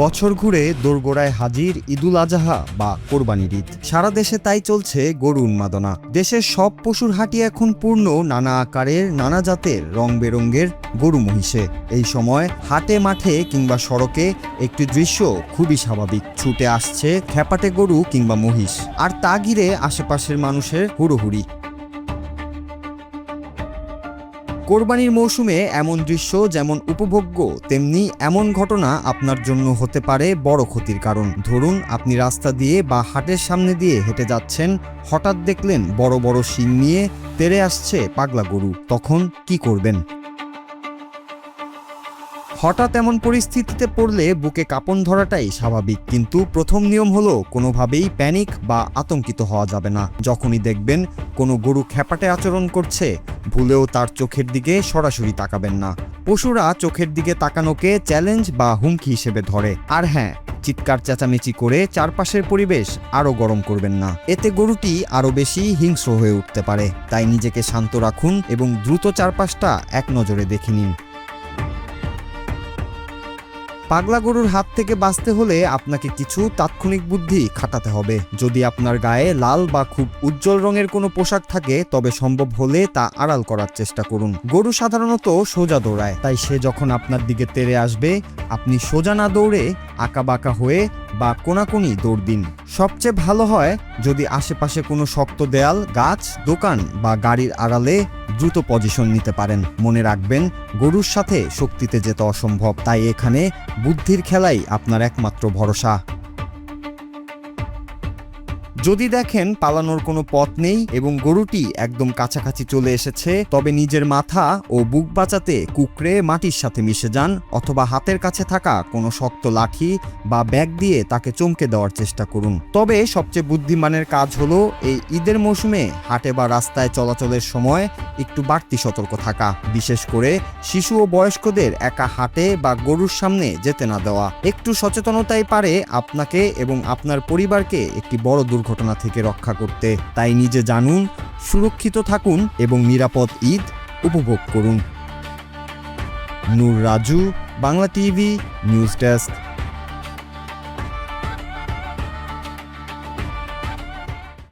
বছর ঘুরে দোরগোড়ায় হাজির ঈদুল আজহা বা কোরবানির ঈদ। সারা দেশে তাই চলছে গরু উন্মাদনা। দেশের সব পশুর হাটই এখন পূর্ণ নানা আকারের, নানা জাতের, রং বেরঙের গরু মহিষে। এই সময় হাটে, মাঠে কিংবা সড়কে একটি দৃশ্য খুবই স্বাভাবিক। ছুটে আসছে খ্যাপাটে গরু কিংবা মহিষ, আর তা ঘিরে আশেপাশের মানুষের হুড়োহুড়ি। কোরবানির মৌসুমে এমন দৃশ্য যেমন উপভোগ্য, তেমনি এমন ঘটনা আপনার জন্য হতে পারে বড় ক্ষতির কারণ। ধরুন, আপনি রাস্তা দিয়ে বা হাটের সামনে দিয়ে হেঁটে যাচ্ছেন, হঠাৎ দেখলেন বড় বড় শিং নিয়ে তেড়ে আসছে পাগলা গরু। তখন কি করবেন? হঠাৎ এমন পরিস্থিতিতে পড়লে বুকে কাঁপন ধরাটাই স্বাভাবিক, কিন্তু প্রথম নিয়ম হলো কোনোভাবেই প্যানিক বা আতঙ্কিত হওয়া যাবে না। যখনই দেখবেন কোনো গরু খ্যাপাটে আচরণ করছে, ভুলেও তার চোখের দিকে সরাসরি তাকাবেন না। পশুরা চোখের দিকে তাকানোকে চ্যালেঞ্জ বা হুমকি হিসেবে ধরে। আর হ্যাঁ, চিৎকার চেঁচামেচি করে চারপাশের পরিবেশ আরও গরম করবেন না। এতে গরুটি আরও বেশি হিংস্র হয়ে উঠতে পারে। তাই নিজেকে শান্ত রাখুন এবং দ্রুত চারপাশটা এক নজরে দেখে নিন। পাগলা গরুর হাত থেকে বাঁচতে হলে আপনাকে কিছু তাৎক্ষণিক বুদ্ধি খাটাতে হবে। যদি আপনার গায়ে লাল বা খুব উজ্জ্বল রঙের কোনো পোশাক থাকে, তবে সম্ভব হলে তা আড়াল করার চেষ্টা করুন। গরু সাধারণত সোজা দৌড়ায়, তাই সে যখন আপনার দিকে তেড়ে আসবে, আপনি সোজা না দৌড়ে আঁকাবাঁকা হয়ে বা কোনাকুনি দৌড় দিন। সবচেয়ে ভালো হয় যদি আশেপাশে কোনো শক্ত দেয়াল, গাছ, দোকান বা গাড়ির আড়ালে দ্রুত পজিশন নিতে পারেন। মনে রাখবেন, গরুর সাথে শক্তিতে যেতে অসম্ভব, তাই এখানে বুদ্ধির খেলাই আপনার একমাত্র ভরসা। যদি দেখেন পালানোর কোনো পথ নেই এবং গরুটি একদম কাছাকাছি চলে এসেছে, তবে নিজের মাথা ও বুক বাঁচাতে কুঁকড়ে মাটির সাথে মিশে যান, অথবা হাতের কাছে থাকা কোনো শক্ত লাঠি বা ব্যাগ দিয়ে তাকে চমকে দেওয়ার চেষ্টা করুন। তবে সবচেয়ে বুদ্ধিমানের কাজ হলো এই ঈদের মৌসুমে হাটে বা রাস্তায় চলাচলের সময় একটু বাড়তি সতর্ক থাকা। বিশেষ করে শিশু ও বয়স্কদের একা হাটে বা গরুর সামনে যেতে না দেওয়া। একটু সচেতনতাই পারে আপনাকে এবং আপনার পরিবারকে একটি বড় দুর্ঘটনা থেকে রক্ষা করতে। তাই নিজে জানুন, সুরক্ষিত থাকুন এবং নিরাপদ ঈদ উপভোগ করুন। Noor Raju, Bangla TV, news desk.